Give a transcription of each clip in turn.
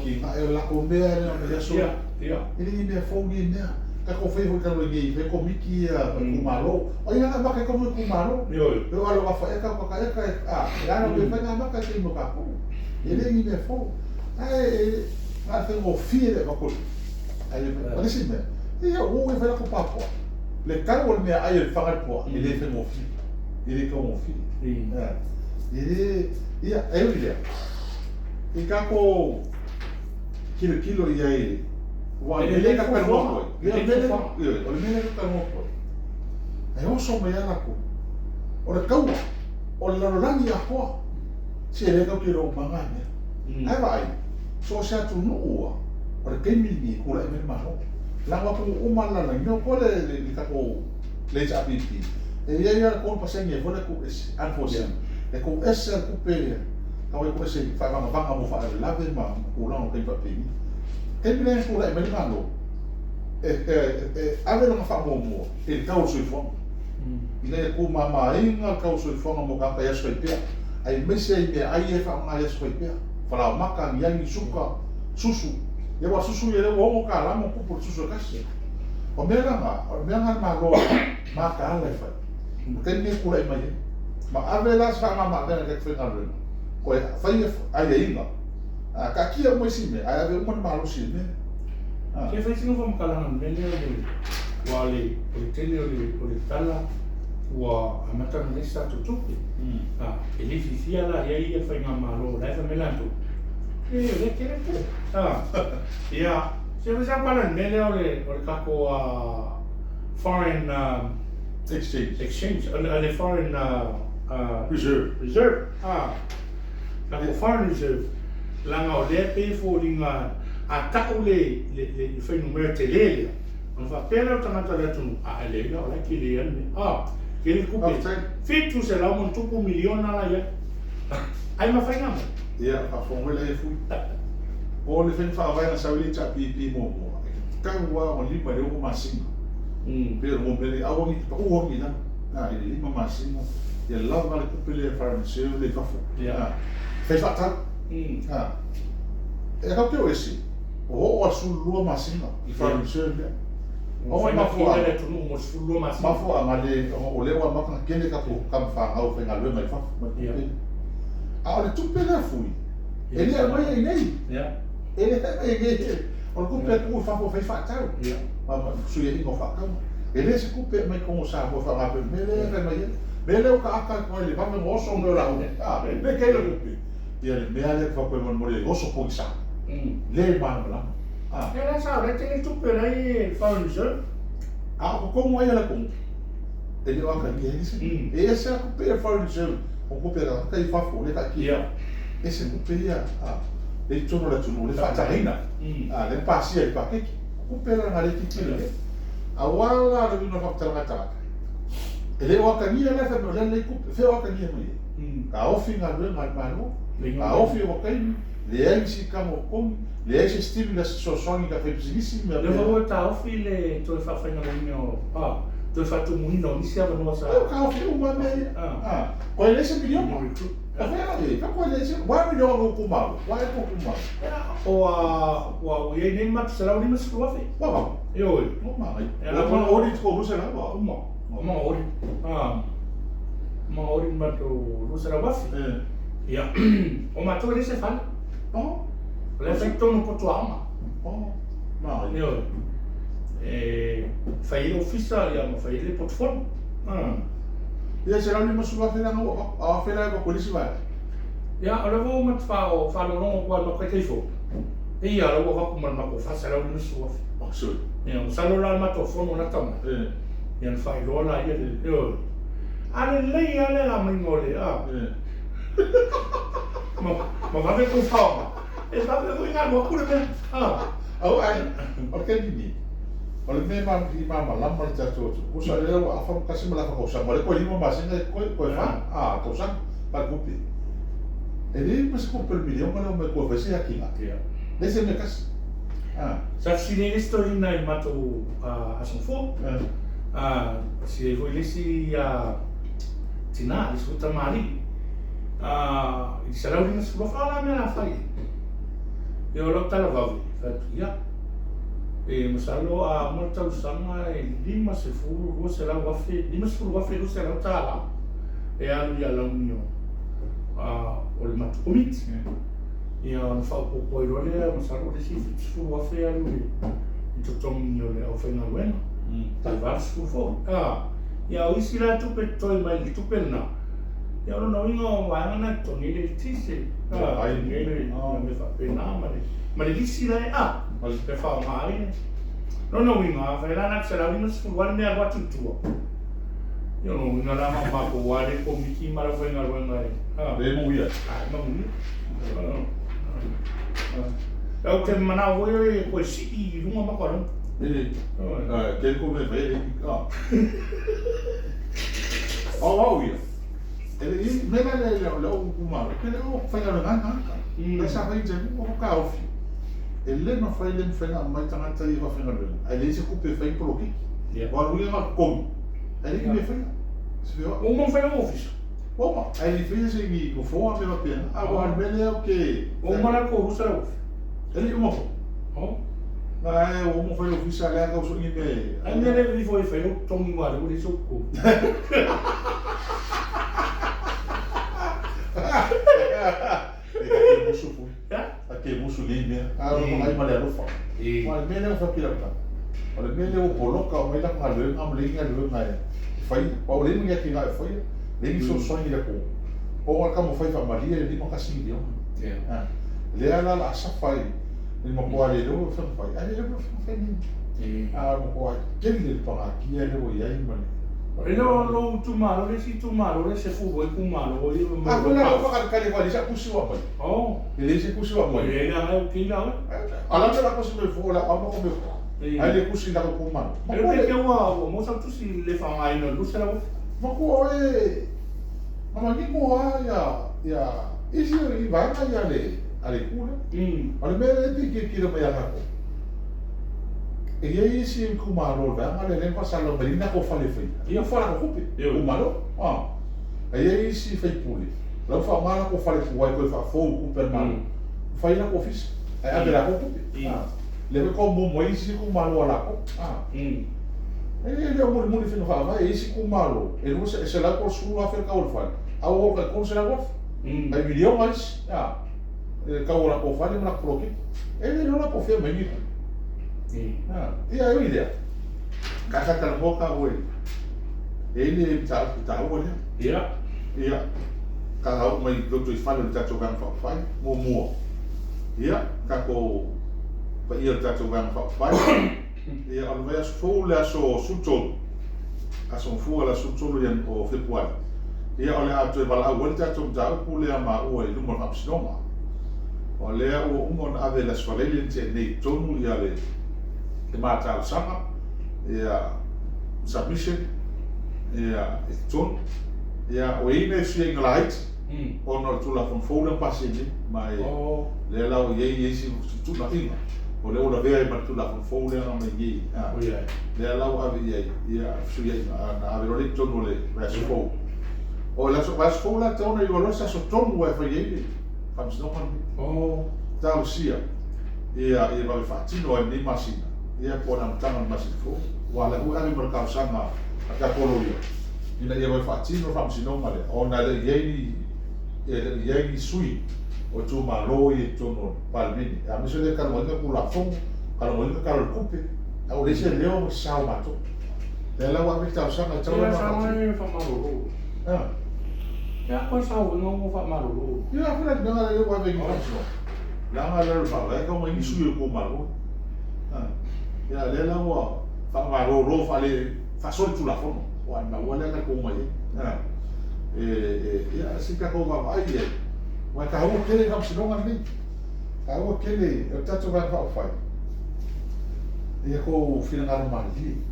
ki nga e la ko mea na me so ili me fongi na ka ko fe ho ka lo ngi fe ko miki ku malo o ia ka ka ko ku malo yo alo wa fa ka ya no me fa na ka ke mo ka ko ili me fo ai ma fe mo fie ba ko ai ma si me ia o e fa ko pa ko le ka o me ai e fa ko ili fe mo fie ili ko mo fie ili ia e o ia e ka ko kilo ia e wa ele ka per mo ele ka mo e o so me ana ko o le kau o le langi a ko si ele ka kilo mangane ai vai so sa tu no o le kemi ni ko le me ma ho la wa ko o mala la no ko le ka ko le sa pipi e ia ko pa se nge fo le ko an fo se e ko essa ko pe ka ko se fa ma mo fa la ve ma ko la no ke pa pe e bile ko la me mano ave no fa mo e ka so fo ile ko mama inga ka so fo mo ka ya so pe ai me se me ai e fa ma ya so pe fa la maka ni yang suka susu e wa susu ele wo mo ka la mo ko por susu ka se o me nga ma lo ma ka la fa ke ni ko la mai ma ave la fa ma ga ke fe na lo ko fa ai inga ka kia mo si me ai ave mo malo si me ke fa sino vom kala me le wale o tele o tala wa amata me sa tu ele fisia la ia fa nga malo la fa me la tu le kere ko ya se me sa pala me le o ka ko foreign exchange le foreign reserve ka ko foreign reserve langa o le pe fo linga a ta o le fai numero telele on fa pela tamata le tu a le ga o la ki le ne ke le ku fitu se la mon tuku miliona la ya ai ma fai ngam ia a fo le fu o le fen fa vai na sa uli cha pi mo ka wa mo li ma le o ma sing pero mo pele a o mi o mi na ile li ma sing ia la ma le ku pele fa se le fa fo fai fa ta e ka ke o esi o su lua masina i fa reserve o ma fo ele tu no mo su lua masina ma fo ma le o le wa ma ka kene ka ko kam fa au fe ngalwe mai fa a o le tu pele fui ele é mai nei ele é nei o ku pe ku fa fo fa tau ma su ye no fa ka ele se ku pe mai ko sa fo fa ma pe mele mele o ka aka ko le va me mo so no la le ke le ku ia le mea le fa ko mo le oso po sa le mana la era sa le te tu pe ai fa un jeu ko mo ia la ko ele o ka ni ese esse ko pe fa un jeu o ko pe la ka fa fo le ka ki ese ko pe ia e tono la tuno le fa tarina le pasi ai pa ke ko pe la ngale ki le awala le no fa tala ta ele o ka ni la fa no le ko fe o ka ni mai ka ofinga le mal malo a ofi o kai le ai si kamo kom le ai si stimula so songi ka fepsisi me le vo ta ofi le to fa fa na no to fa tu mu no ni sia no sa ka ofi o ma me ko le se milion a vera le ka ko le se wa milion ko ma wa ko ma o ye ni mat sala ni mas ko ofi wa yo o ma la ma ori ko rusa na wa ma ori ma ori ma to rusa na wa ia o matou ele se fala le feito no potuama ma io fai l'ufficio ia ma fai le portfolio ia se la ni masua fela no a fela ko polisi vai ia o le vo mat fa o fa no no ko ke fo ia lo va ko ma ko fa se la ni masua so ia o sa lo la ma to fo no na tama ia fai lo la ia io ale le ale la mingole ma va ver com calma. Ele tá vendo enganar uma cura mesmo. Au ai, o ke ni. O le me ma la ma ta to. O sa le a fa ka se ma la fa sa ma le ko ni ma se ne ko fa. To sa pa kupi. Ele ma se ko per milion ma me ko fa se aqui lá. Desse me cas. Sa si ne story na mato a son fo. Si voi lesi tina di sutta mari. Il sarà una scuola me la fai. E o lo tala vavi, ia. E masalo a mo tau sanga e lima se furu rua se lau wafe, lima se furu wafe rua se lau tala. E alu ia lau mio o le matu komiti. Ia na whao pōpoi role masalo le si furu wafe alu i totongi o le au whainga luenga. Tai vars furu fo. Ia o isi la tupe toi mai li tupe na. Ia o no inga o waangana tongi le tise. Ai ngele me whapena ma le lisi la e pe whao maari. No inga, whaelana kse lau ima sifu wale mea watu tua. Ia no inga la mako wale ko miki mara whainga ruenga e. Le mo ia. Ai, ma mui. Au te mana oe e koe si I runga mako alam. Ke ko me vele au ia. Ele mena le o kumaro. Ele o whainga ruenga. Le sa vai te o ka ofi. Ele no fai le mfenga mai tangata I wa whainga ruenga. Ai le se kupe whai poloki. Wa ruia ma komi. Ele ki me whainga. O mo whainga office. Opa, ai le whainga se ngi ko foa me wa pena. Wa mele au ke. O mana ko rusa office. Ele o moko. Ai o mo whainga office a lea kauso ngi me. Ai mele vi foi whainga tongi wale uri soko. Musu fu. Ake musu ni me. Ai male arofa. Wa mele o fakira ka. Ole mele o poloka o mai la ka le am le ngai le ngai. Fai, o le ngai ki ngai fai. Le ni so songi le ko. O ka mo fai fa maria le mo ka singi o. Le ala la safai. Ni mo ko ale lo fa fai. Ai le mo fai ni. Mo ko ai. Ke le pa ki le o ia male. E no tu malo le si tu malo le se fu voi ku malo o io mo. Quella lo fa ka le quali sa kusi wa mai. Le se kusi wa mai. E na ai ki la. Ala la kusi me fu la amo ko me. Ai le kusi na ko mano. E le ke wa mo sa tu si le fa ai no lu se la. Ma ko e. Ma ni mo ya isi I va na ya le kule. Ale me le ti ki me ya ko. E ia isi kumaro da ngale le pasalo berina ko fale fai. Ia fala ko kupe. Kumaro. E ia isi fai puli. Lau fa mala ko fale ko wai ko fa fo ku per mano. Fai na ko fis. E a vera ko kupe. Le ko mo isi kumaro ala ko. E le mo fino fa vai isi kumaro. E no se la ko su a fer ka ol fal. A o ka ko se la ko. Ai video mais. Ka ora ko fale na proki. E le no la ko fe mai. Ia eu idea. Kaka ka boka oe. Ele ta olha. Ia. Ka au mai to fale ta to gan fa fai. Mo. Ia, ka ko pa ia ta to gan fa fai. Ia al vai fo la so sutolo. A son fo la sutolo yan o februari. Ia ole a to bala o ta to ta ku le ma o e lumo fa psinoma. O le o umon ave las falele te nei tonu ia le te mata sama ia submission ia ton ia o ine seeing light ono tu la fonfola pasini mai le la o ye si tu na tinga o le ola vea ma tu la fonfola na me ye le la o ave ye ia su ye na ave le ton le rasfo o la so rasfola tona I lo sa so ton wa fa ye fam sno kan ta sia ia va fatino ni masina ia po na tanga masifo wala u ave merkau sanga aka poloio ina ia vai fatino fam sino male ona le ye sui o tu malo e tono palmini a miso de carbono ku la fon carbono ka lo kupe au le se leo sa mato le la wa vita sanga tau na fa malo ya ko sa o no fa malo ia fa na ngala le wa vengi faso la ngala le fa la ko mai sui ko malo ya le la wa fa malo fa le fa sol tu la fono wa na wala ka ko mai ya si ka ko va ai ye wa ka ho kele kam sino ngani ka ho kele o tato va fa fa e ko fina ngar mali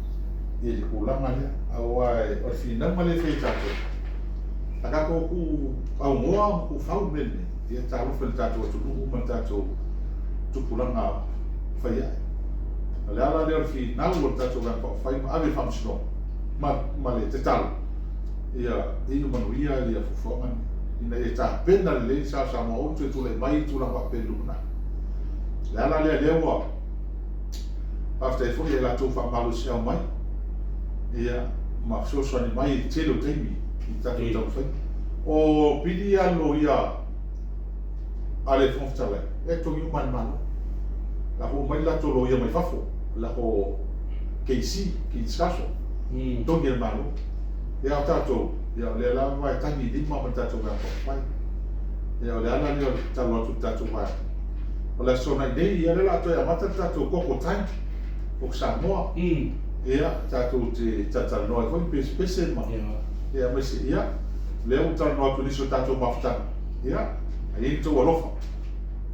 e ko la mali awa o fina mali fe tato aka ko ku au moa ku fa mele e ta lo fe tato tu ma tato tu pulanga fa ya ala le fi na lo tato va fa fa ave fam sino ma le te tal ia ino manuia ia fofonga ina e ta pena le sa mo o tu le mai tu la pa pelu na Lealailepule after fo ia la tu fa malu sia mai ia ma so ni mai telo temi ta tu tau fai o pidi alo ia ale fonftale e to yu man la ho mai la to lo ia mai fafo la ho keisi ki skaso to nge malo ia tato ia le la vai tangi di ma tato ga mai ia le ala ni talo tu tato vai o la sona dei ia la to ia mata tato koko time o Samoa ia tato te tata no ko pese ma ia me se ia le o talo no tu so tato mafta ia ai to alofa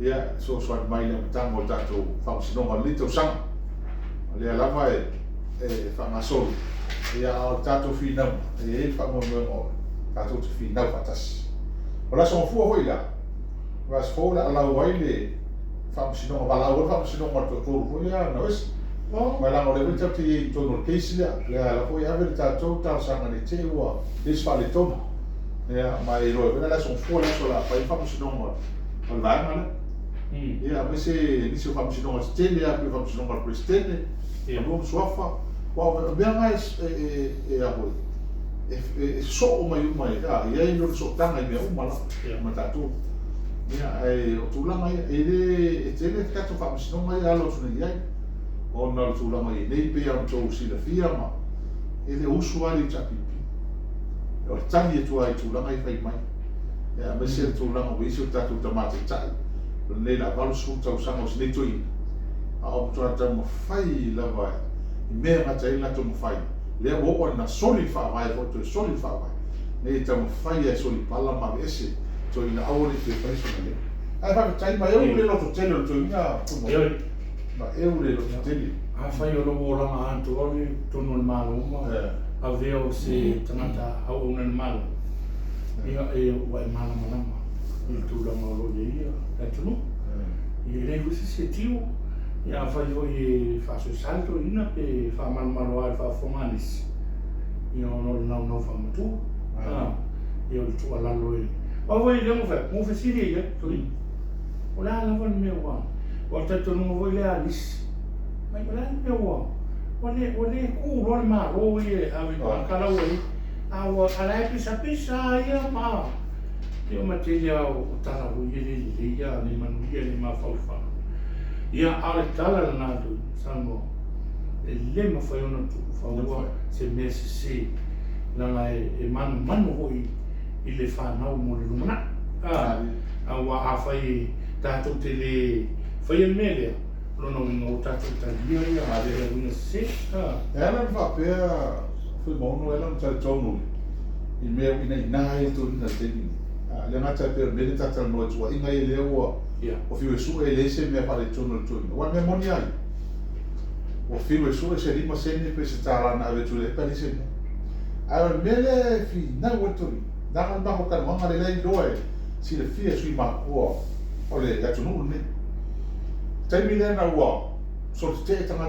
ia so mai le tango tato fa sino ma lito sang le ala vai fa masol ia o tato fina fa mo tato fina fatas ola son fu o ila was fola ala waile fa sino ma la fa sino ma to fu ia no es ma la mo le vita ti to no case le ala foi ave tato tal sang ni te wa dis fa le to ia mai ro la son fu la sola fa sino ma al vai ma ia me se ni fa sino ma stelle ia fa sino ma Peresitene ia mo sofa wa bea mais aho so mai ia no so tanga me uma la matatu ia o tulanga ele tele ka to fa sino mai alo tuna ia o na tulanga nei pe am to si la firma ele usuari chapipi o tangi tu ai tulanga fai mai ia me se tulanga wi so tatu tamate tai nei la balu su tau sango si toi a o to ta mo fai la vai me ngata ina to mo fai le o na soli fa vai o to soli fa vai nei ta mo fai e soli pala ma ese to ina aure te fai so le ai fa tai ma eu le lo to tele to ina ma eu le lo to tele a fai o lo ora ma anto o to no malo ma a veo se tangata au una malo ia wa malo malama il tu la malo de ia e tu e le usi se tio ia fai o e fa so salto ina pe fa malo al fa fomanis io no fa tu io tu ala loi o voi le mo fa si ia tu o la von me wa o tanto non voi le alis ma la me wa o le ku ro ma ro e ave con cala oi a ala pisa ia ma io materia o tala o ia ni manu ia ni ma fa ia ale tala na tu samo le ma foi ona tu fa se mesi se la e manu hoi i le fa na mo le lumana a wa a fai tato te le fai el mele lo no no tato talia ia a le una se ela va pe Fuimaono ela ta tono i me ina tu na te le ngata pe bene tata no tu inga i le o fiu su e le se me fa le tono tu wa me moni ai o fiu su se rima se ne pe se tala na ave tu le pa se a mele fi na wo tu da kan ba ko kan ma le doe si le fia sui ma o le ya tu no ne termina na wa so te tanga